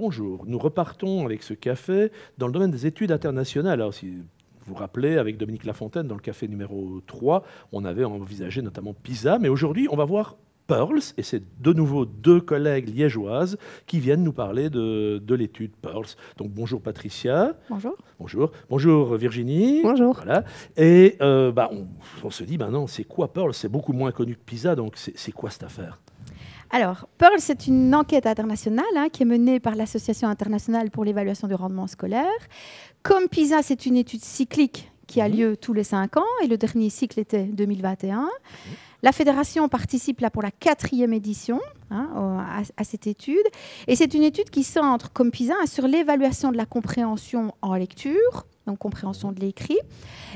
bonjour. Nous repartons avec ce café dans le domaine des études internationales. Alors, si vous vous rappelez, avec Dominique Lafontaine, dans le café numéro 3, on avait envisagé notamment PISA, mais aujourd'hui, on va voir Pearls, et c'est de nouveau deux collègues liégeoises qui viennent nous parler de l'étude Pearls. Donc bonjour Patricia. Bonjour. Bonjour. Bonjour Virginie. Bonjour. Voilà. Et on se dit, non, c'est quoi Pearls? C'est beaucoup moins connu que PISA, donc c'est quoi cette affaire? Alors, Pearls, c'est une enquête internationale qui est menée par l'Association internationale pour l'évaluation du rendement scolaire. Comme PISA, c'est une étude cyclique qui a lieu tous les 5 ans, et le dernier cycle était 2021. La fédération participe là pour la 4e édition à cette étude. Et c'est une étude qui centre, comme PISA, sur l'évaluation de la compréhension en lecture, donc compréhension de l'écrit,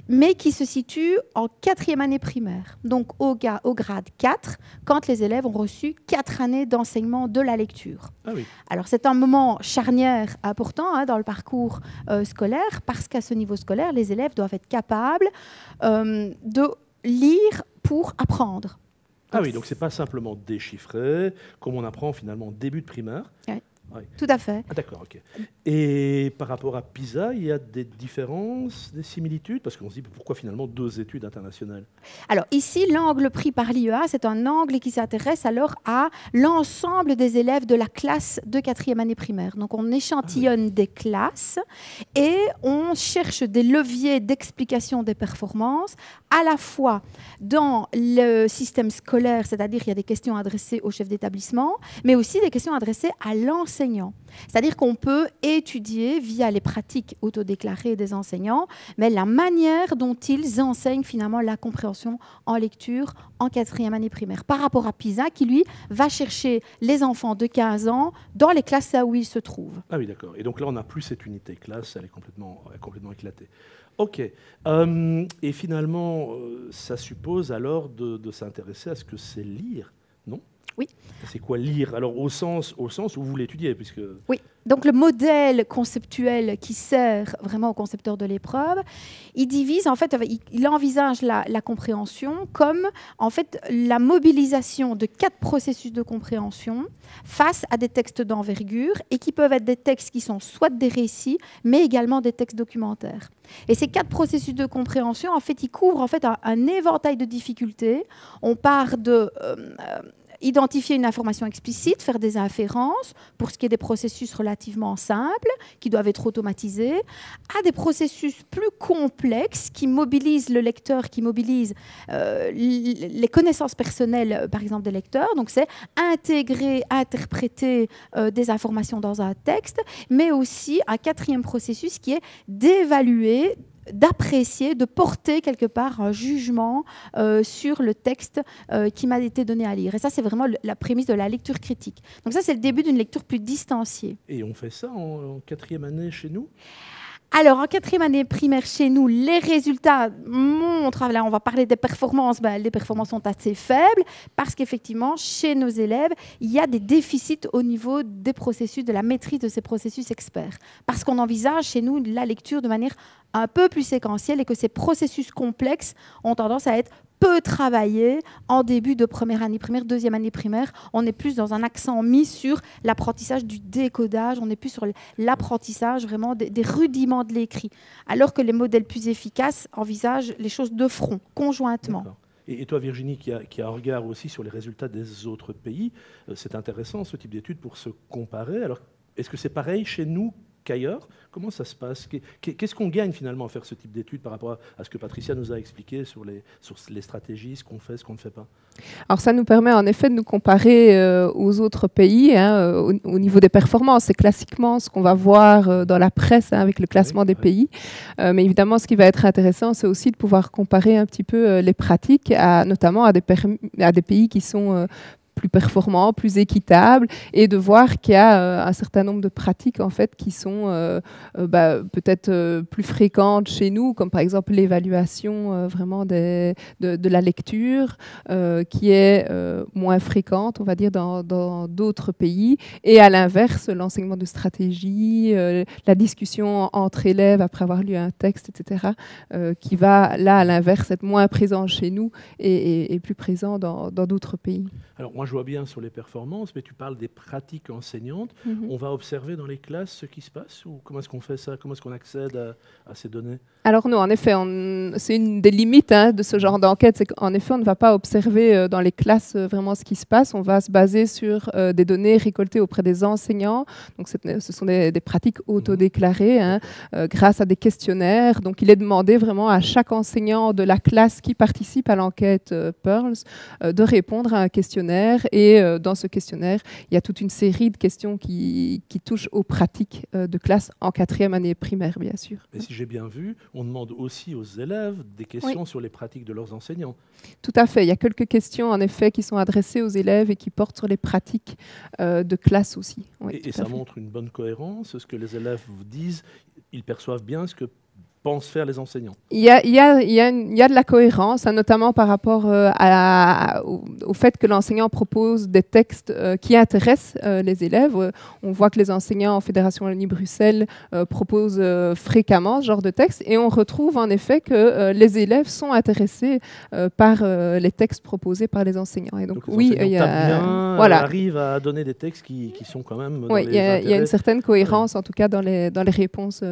mais qui se situe en 4e année primaire, donc au grade 4, quand les élèves ont reçu 4 années d'enseignement de la lecture. Ah oui. Alors c'est un moment charnière important dans le parcours scolaire, parce qu'à ce niveau scolaire, les élèves doivent être capables de lire pour apprendre. Ah oui, donc c'est pas simplement déchiffrer, comme on apprend finalement au début de primaire. Oui. Oui. Tout à fait. Ah, d'accord, ok. Et par rapport à PISA, il y a des différences, des similitudes? Parce qu'on se dit, pourquoi finalement 2 études internationales? Alors ici, l'angle pris par l'IEA, c'est un angle qui s'intéresse alors à l'ensemble des élèves de la classe de 4e année primaire. Donc on échantillonne des classes et on cherche des leviers d'explication des performances, à la fois dans le système scolaire, c'est-à-dire qu'il y a des questions adressées au chef d'établissement, mais aussi des questions adressées à l'enseignant. C'est-à-dire qu'on peut étudier via les pratiques autodéclarées des enseignants, mais la manière dont ils enseignent finalement la compréhension en lecture en 4e année primaire. Par rapport à PISA, qui lui va chercher les enfants de 15 ans dans les classes où ils se trouvent. Ah oui, d'accord. Et donc là, on n'a plus cette unité classe, elle est complètement éclatée. Ok. Et finalement, ça suppose alors de s'intéresser à ce que c'est lire, non? Oui. C'est quoi lire? Alors au sens où vous l'étudiez, puisque... Oui. Donc le modèle conceptuel qui sert vraiment au concepteur de l'épreuve, il divise, en fait, il envisage la compréhension comme en fait la mobilisation de 4 processus de compréhension face à des textes d'envergure, et qui peuvent être des textes qui sont soit des récits, mais également des textes documentaires. Et ces 4 processus de compréhension, en fait, ils couvrent en fait un éventail de difficultés. On part de identifier une information explicite, faire des inférences pour ce qui est des processus relativement simples qui doivent être automatisés, à des processus plus complexes qui mobilisent le lecteur, qui mobilisent les connaissances personnelles, par exemple, des lecteurs. Donc c'est intégrer, interpréter des informations dans un texte, mais aussi un 4e processus qui est d'évaluer, d'apprécier, de porter quelque part un jugement sur le texte qui m'a été donné à lire. Et ça, c'est vraiment la prémisse de la lecture critique. Donc ça, c'est le début d'une lecture plus distanciée. Et on fait ça en 4e année chez nous? Alors, en 4e année primaire chez nous, les résultats montrent, là on va parler des performances, les performances sont assez faibles, parce qu'effectivement, chez nos élèves, il y a des déficits au niveau des processus, de la maîtrise de ces processus experts. Parce qu'on envisage chez nous la lecture de manière un peu plus séquentielle, et que ces processus complexes ont tendance à être peu travaillé en début de 1re année primaire, 2e année primaire. On est plus dans un accent mis sur l'apprentissage du décodage, on est plus sur l'apprentissage vraiment des rudiments de l'écrit, alors que les modèles plus efficaces envisagent les choses de front, conjointement. Et toi, Virginie, qui a un regard aussi sur les résultats des autres pays, c'est intéressant ce type d'études pour se comparer. Alors, est-ce que c'est pareil chez nous qu'ailleurs? Comment ça se passe? Qu'est-ce qu'on gagne finalement à faire ce type d'études par rapport à ce que Patricia nous a expliqué sur les stratégies, ce qu'on fait, ce qu'on ne fait pas? Alors ça nous permet en effet de nous comparer aux autres pays au niveau des performances. C'est classiquement ce qu'on va voir dans la presse avec le classement des pays. Mais évidemment, ce qui va être intéressant, c'est aussi de pouvoir comparer un petit peu les pratiques, notamment à des pays qui sont plus performants, plus équitables, et de voir qu'il y a un certain nombre de pratiques en fait qui sont peut-être plus fréquentes chez nous, comme par exemple l'évaluation vraiment de la lecture, qui est moins fréquente, on va dire, dans d'autres pays, et à l'inverse, l'enseignement de stratégie, la discussion entre élèves après avoir lu un texte, etc., qui va là à l'inverse être moins présent chez nous et plus présent dans d'autres pays. Alors moi je vois bien sur les performances, mais tu parles des pratiques enseignantes. On va observer dans les classes ce qui se passe ou comment est-ce qu'on fait ça? Comment est-ce qu'on accède à ces données? Alors non, en effet, c'est une des limites de ce genre d'enquête, c'est qu'en effet, on ne va pas observer dans les classes vraiment ce qui se passe, on va se baser sur des données récoltées auprès des enseignants. Donc ce sont des pratiques autodéclarées grâce à des questionnaires. Donc il est demandé vraiment à chaque enseignant de la classe qui participe à l'enquête Pearls de répondre à un questionnaire. Et dans ce questionnaire, il y a toute une série de questions qui touchent aux pratiques de classe en 4e année primaire, bien sûr. Mais si j'ai bien vu, on demande aussi aux élèves des questions sur les pratiques de leurs enseignants. Tout à fait. Il y a quelques questions, en effet, qui sont adressées aux élèves et qui portent sur les pratiques de classe aussi. Oui, et ça montre une bonne cohérence. Ce que les élèves vous disent, ils perçoivent bien ce que pensent faire les enseignants. Il y a de la cohérence, notamment par rapport au fait que l'enseignant propose des textes qui intéressent les élèves. On voit que les enseignants en Fédération Wallonie-Bruxelles proposent fréquemment ce genre de texte et on retrouve en effet que les élèves sont intéressés par les textes proposés par les enseignants. Et donc oui, il y a arrive à donner des textes qui sont quand même dans il y a une certaine cohérence en tout cas dans les réponses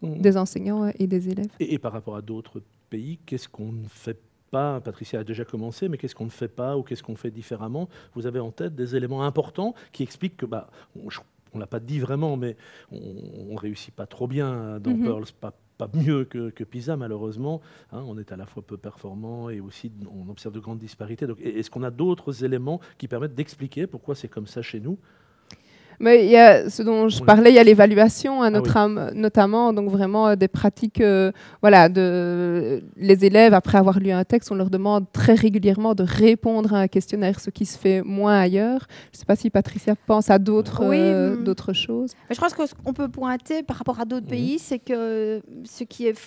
des enseignants et des élèves. Et par rapport à d'autres pays, qu'est-ce qu'on ne fait pas? Patricia a déjà commencé, mais qu'est-ce qu'on ne fait pas ou qu'est-ce qu'on fait différemment? Vous avez en tête des éléments importants qui expliquent que, on ne l'a pas dit vraiment, mais on ne réussit pas trop bien dans Pearls, pas mieux que PISA malheureusement. On est à la fois peu performant et aussi on observe de grandes disparités. Donc, est-ce qu'on a d'autres éléments qui permettent d'expliquer pourquoi c'est comme ça chez nous? Mais il y a ce dont je parlais, il y a l'évaluation, notamment, donc vraiment des pratiques. Les élèves, après avoir lu un texte, on leur demande très régulièrement de répondre à un questionnaire, ce qui se fait moins ailleurs. Je ne sais pas si Patricia pense à d'autres choses. Mais je pense qu'on peut pointer par rapport à d'autres pays, c'est que ce qui est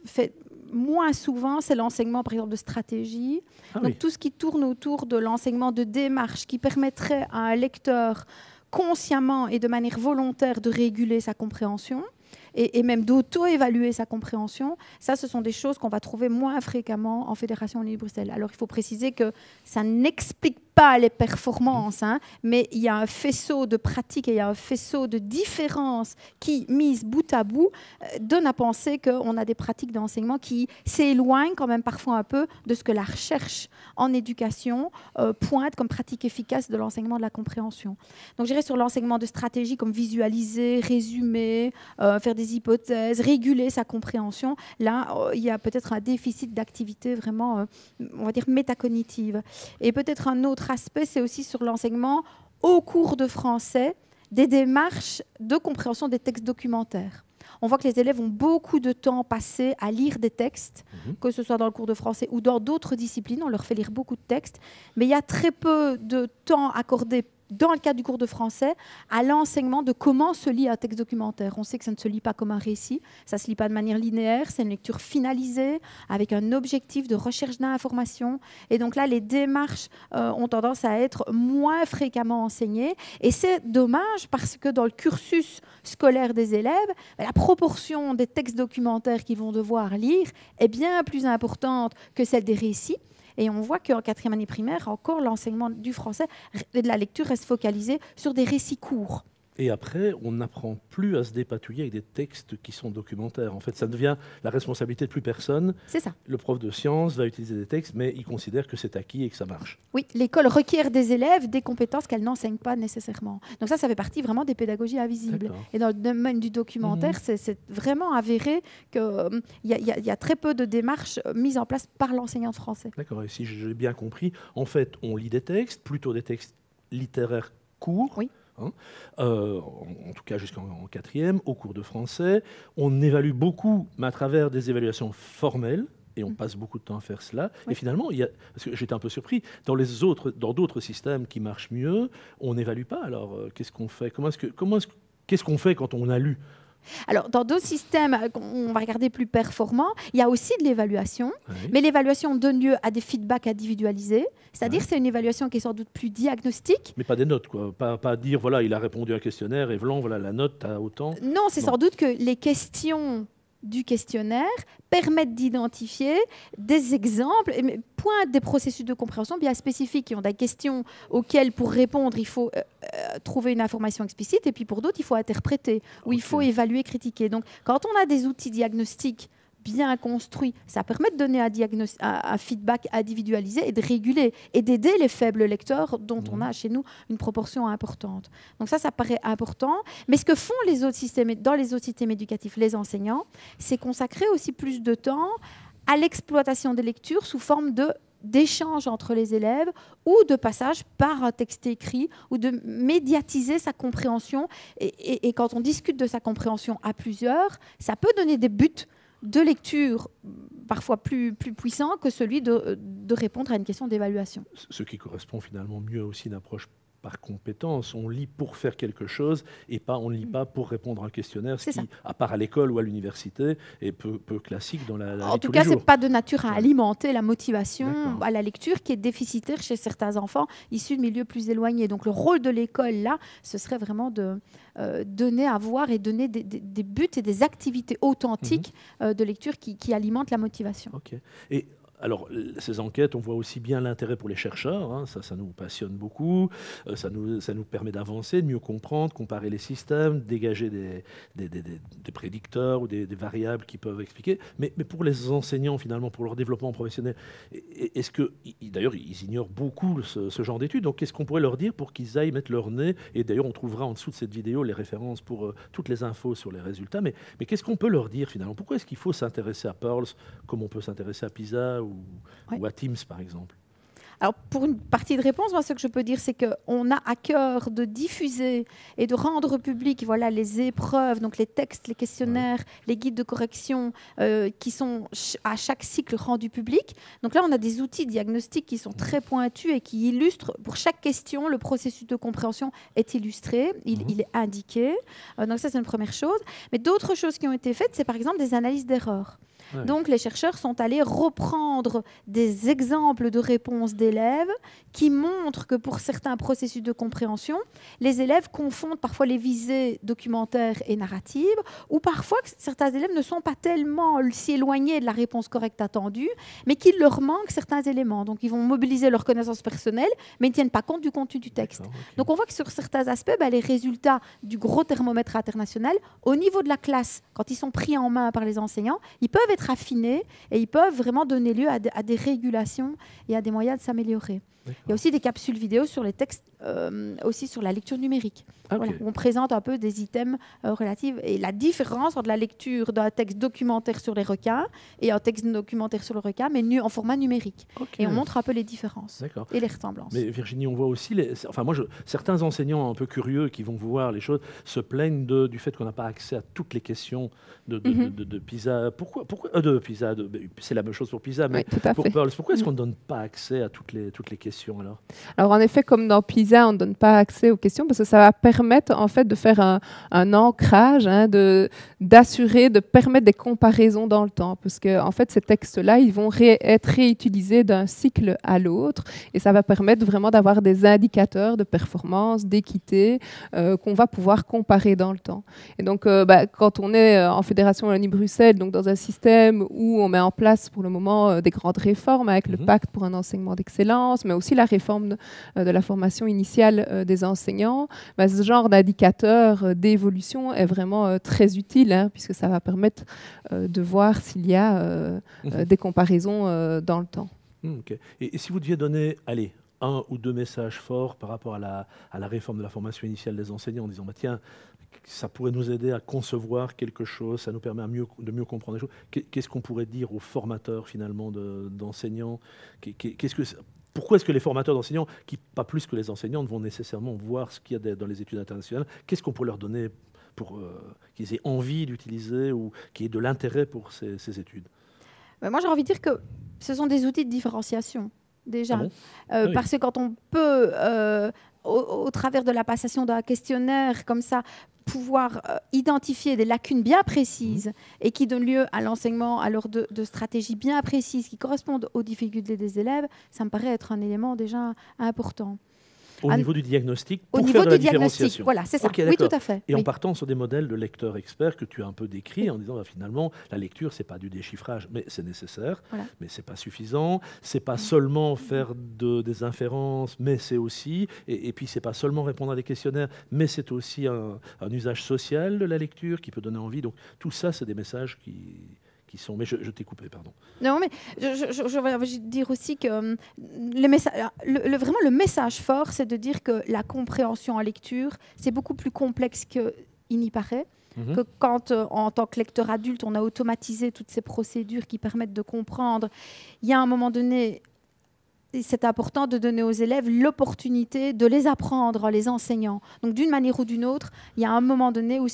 fait moins souvent, c'est l'enseignement, par exemple, de stratégie. Donc tout ce qui tourne autour de l'enseignement de démarche qui permettrait à un lecteur consciemment et de manière volontaire de réguler sa compréhension et même d'auto-évaluer sa compréhension, ça, ce sont des choses qu'on va trouver moins fréquemment en Fédération Wallonie-Bruxelles. Alors, il faut préciser que ça n'explique pas les performances, mais il y a un faisceau de pratiques et il y a un faisceau de différences qui, mises bout à bout, donnent à penser qu'on a des pratiques d'enseignement qui s'éloignent quand même parfois un peu de ce que la recherche en éducation pointe comme pratique efficace de l'enseignement de la compréhension. Donc, je dirais sur l'enseignement de stratégie comme visualiser, résumer, faire des hypothèses, réguler sa compréhension, là, il y a peut-être un déficit d'activité vraiment, on va dire, métacognitive. Et peut-être un autre aspect, c'est aussi sur l'enseignement au cours de français des démarches de compréhension des textes documentaires. On voit que les élèves ont beaucoup de temps passé à lire des textes, que ce soit dans le cours de français ou dans d'autres disciplines. On leur fait lire beaucoup de textes, mais il y a très peu de temps accordé dans le cadre du cours de français, à l'enseignement de comment se lit un texte documentaire. On sait que ça ne se lit pas comme un récit, ça ne se lit pas de manière linéaire, c'est une lecture finalisée, avec un objectif de recherche d'information. Et donc là, les démarches ont tendance à être moins fréquemment enseignées. Et c'est dommage parce que dans le cursus scolaire des élèves, la proportion des textes documentaires qu'ils vont devoir lire est bien plus importante que celle des récits. Et on voit qu'en 4e année primaire, encore, l'enseignement du français et de la lecture reste focalisé sur des récits courts. Et après, on n'apprend plus à se dépatouiller avec des textes qui sont documentaires. En fait, ça devient la responsabilité de plus personne. C'est ça. Le prof de sciences va utiliser des textes, mais il considère que c'est acquis et que ça marche. Oui, l'école requiert des élèves des compétences qu'elle n'enseigne pas nécessairement. Donc ça fait partie vraiment des pédagogies invisibles. Et dans le domaine du documentaire, c'est vraiment avéré qu'il y a très peu de démarches mises en place par l'enseignant de français. D'accord, et si j'ai bien compris, en fait, on lit des textes, plutôt des textes littéraires courts. Oui. En tout cas jusqu'en 4e, au cours de français. On évalue beaucoup, mais à travers des évaluations formelles, et on passe beaucoup de temps à faire cela. Oui. Et finalement, parce que j'étais un peu surpris, dans d'autres systèmes qui marchent mieux, on n'évalue pas. Alors, qu'est-ce qu'on fait? Qu'est-ce qu'on fait quand on a lu? Alors, dans d'autres systèmes, on va regarder plus performants, il y a aussi de l'évaluation, mais l'évaluation donne lieu à des feedbacks individualisés, c'est-à-dire c'est une évaluation qui est sans doute plus diagnostique. Mais pas des notes, quoi. Pas dire, voilà, il a répondu à un questionnaire et voilà la note à autant. Non, c'est sans doute que les questions du questionnaire permettent d'identifier des exemples, pointent des processus de compréhension bien spécifiques qui ont des questions auxquelles, pour répondre, il faut trouver une information explicite, et puis pour d'autres, il faut interpréter, ou il faut évaluer, critiquer. Donc, quand on a des outils diagnostiques bien construits, ça permet de donner un feedback individualisé et de réguler et d'aider les faibles lecteurs dont on a chez nous une proportion importante. Donc ça paraît important. Mais ce que font les autres systèmes, dans les autres systèmes éducatifs, les enseignants, c'est consacrer aussi plus de temps à l'exploitation des lectures sous forme d'échanges entre les élèves ou de passage par un texte écrit ou de médiatiser sa compréhension. Et quand on discute de sa compréhension à plusieurs, ça peut donner des buts de lecture parfois plus puissant que celui de répondre à une question d'évaluation. Ce qui correspond finalement mieux aussi à une approche par compétence. On lit pour faire quelque chose et on ne lit pas pour répondre à un questionnaire, ce qui, à part à l'école ou à l'université, est peu classique dans la vie En tout tous cas, les ce jours. n'est pas de nature à alimenter la motivation à la lecture qui est déficitaire chez certains enfants issus de milieux plus éloignés. Donc le rôle de l'école, là, ce serait vraiment de donner à voir et donner des buts et des activités authentiques de lecture qui alimentent la motivation. Okay. Et alors, ces enquêtes, on voit aussi bien l'intérêt pour les chercheurs, hein, ça nous passionne beaucoup, ça nous permet d'avancer, de mieux comprendre, comparer les systèmes, dégager des prédicteurs ou des variables qui peuvent expliquer. Mais pour les enseignants, finalement, pour leur développement professionnel, est-ce que, d'ailleurs, ils ignorent beaucoup ce genre d'études, donc qu'est-ce qu'on pourrait leur dire pour qu'ils aillent mettre leur nez? Et d'ailleurs, on trouvera en dessous de cette vidéo les références pour toutes les infos sur les résultats. Mais qu'est-ce qu'on peut leur dire, finalement? Pourquoi est-ce qu'il faut s'intéresser à Pearls comme on peut s'intéresser à PISA ou à Teams, par exemple? Alors, pour une partie de réponse, moi, ce que je peux dire, c'est qu'on a à cœur de diffuser et de rendre public les épreuves, donc les textes, les questionnaires, les guides de correction qui sont à chaque cycle rendus publics. Donc là, on a des outils diagnostiques qui sont très pointus et qui illustrent, pour chaque question, le processus de compréhension est illustré, il est indiqué. Donc ça, c'est une première chose. Mais d'autres choses qui ont été faites, c'est par exemple des analyses d'erreurs. Donc, les chercheurs sont allés reprendre des exemples de réponses d'élèves qui montrent que pour certains processus de compréhension, les élèves confondent parfois les visées documentaires et narratives, ou parfois que certains élèves ne sont pas tellement si éloignés de la réponse correcte attendue, mais qu'il leur manque certains éléments. Donc, ils vont mobiliser leurs connaissances personnelles, mais ils ne tiennent pas compte du contenu du texte. Donc, on voit que sur certains aspects, les résultats du gros thermomètre international, au niveau de la classe, quand ils sont pris en main par les enseignants, ils peuvent être affinés et ils peuvent vraiment donner lieu à des régulations et à des moyens de s'améliorer. Il y a aussi des capsules vidéo sur les textes, aussi sur la lecture numérique, où on présente un peu des items relatifs et la différence entre la lecture d'un texte documentaire sur les requins et un texte documentaire sur le requin, mais en format numérique. Et on montre un peu les différences et les ressemblances. Mais Virginie, on voit aussi, certains enseignants un peu curieux qui vont voir les choses se plaignent du fait qu'on n'a pas accès à toutes les questions de PISA. Pourquoi de PISA, c'est la même chose pour PISA, mais pour Pearls, pourquoi est-ce qu'on ne donne pas accès à toutes les questions alors en effet, comme dans PISA, on ne donne pas accès aux questions parce que ça va permettre en fait de faire un ancrage, d'assurer, de permettre des comparaisons dans le temps, parce que en fait ces textes-là, ils vont être réutilisés d'un cycle à l'autre, et ça va permettre vraiment d'avoir des indicateurs de performance, d'équité qu'on va pouvoir comparer dans le temps. Et donc, quand on est en Fédération Wallonie-Bruxelles, donc dans un système où on met en place pour le moment des grandes réformes avec le pacte pour un enseignement d'excellence, mais aussi la réforme de la formation initiale des enseignants, ce genre d'indicateur d'évolution est vraiment très utile, puisque ça va permettre de voir s'il y a des comparaisons dans le temps. Okay. Et si vous deviez donner, un ou deux messages forts par rapport à la réforme de la formation initiale des enseignants, en disant tiens, ça pourrait nous aider à concevoir quelque chose, ça nous permet de mieux comprendre les choses. Qu'est-ce qu'on pourrait dire aux formateurs finalement d'enseignants? Pourquoi est-ce que les formateurs d'enseignants, qui pas plus que les enseignants, vont nécessairement voir ce qu'il y a dans les études internationales? Qu'est-ce qu'on pourrait leur donner pour qu'ils aient envie d'utiliser ou qu'ils aient de l'intérêt pour ces études? Moi, j'ai envie de dire que ce sont des outils de différenciation, déjà. Ah bon? Parce que quand on peut, au travers de la passation d'un questionnaire comme ça, pouvoir identifier des lacunes bien précises et qui donnent lieu à l'enseignement alors de stratégies bien précises qui correspondent aux difficultés des élèves, ça me paraît être un élément déjà important. Au niveau du diagnostic, Au pour niveau faire de la du diagnostic, différenciation. voilà, c'est ça. Ok, Oui, d'accord. tout à fait. Et en Oui. partant sur des modèles de lecteurs experts que tu as un peu décrits, en disant finalement, la lecture, c'est pas du déchiffrage, mais c'est nécessaire, Voilà. mais c'est pas suffisant. C'est pas seulement faire des inférences, mais c'est aussi, et puis c'est pas seulement répondre à des questionnaires, mais c'est aussi un usage social de la lecture qui peut donner envie. Donc tout ça, c'est des messages qui sont. Mais je t'ai coupé, pardon. Non, mais je vais dire aussi que vraiment le message fort, c'est de dire que la compréhension en lecture, c'est beaucoup plus complexe qu'il n'y paraît. Que quand, en tant que lecteur adulte, on a automatisé toutes ces procédures qui permettent de comprendre, il y a un moment donné, c'est important de donner aux élèves l'opportunité de les apprendre en les enseignant. Donc d'une manière ou d'une autre, il y a un moment donné où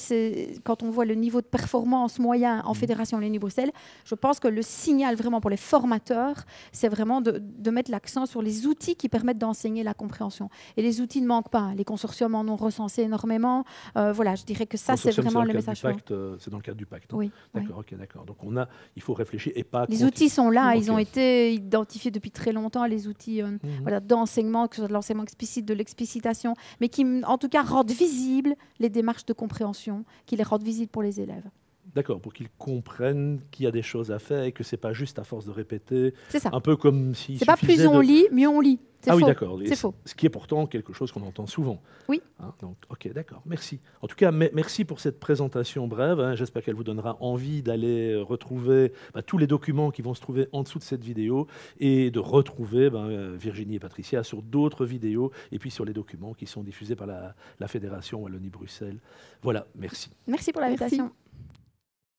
quand on voit le niveau de performance moyen en Fédération Wallonie-Bruxelles, je pense que le signal vraiment pour les formateurs, c'est vraiment de mettre l'accent sur les outils qui permettent d'enseigner la compréhension. Et les outils ne manquent pas. Les consortiums en ont recensé énormément. Voilà, je dirais que ça, c'est vraiment le message fort. C'est dans le cadre du pacte. Hein. Oui. D'accord, ok, d'accord. Donc il faut réfléchir et pas. Les outils sont là, Okay. ils ont été identifiés depuis très longtemps, les outils voilà, d'enseignement, que ce soit de l'enseignement explicite, de l'explicitation, mais qui en tout cas rendent visibles les démarches de compréhension, qui les rendent visibles pour les élèves. D'accord, pour qu'ils comprennent qu'il y a des choses à faire et que c'est pas juste à force de répéter. C'est ça. Un peu comme si. C'est pas plus on lit, mieux on lit. Ah oui, d'accord. C'est faux. Ce qui est pourtant quelque chose qu'on entend souvent. Oui. Hein, donc, ok, d'accord. Merci. En tout cas, merci pour cette présentation brève. Hein. J'espère qu'elle vous donnera envie d'aller retrouver tous les documents qui vont se trouver en dessous de cette vidéo et de retrouver Virginie et Patricia sur d'autres vidéos et puis sur les documents qui sont diffusés par la Fédération Wallonie-Bruxelles. Voilà, merci. Merci pour l'invitation.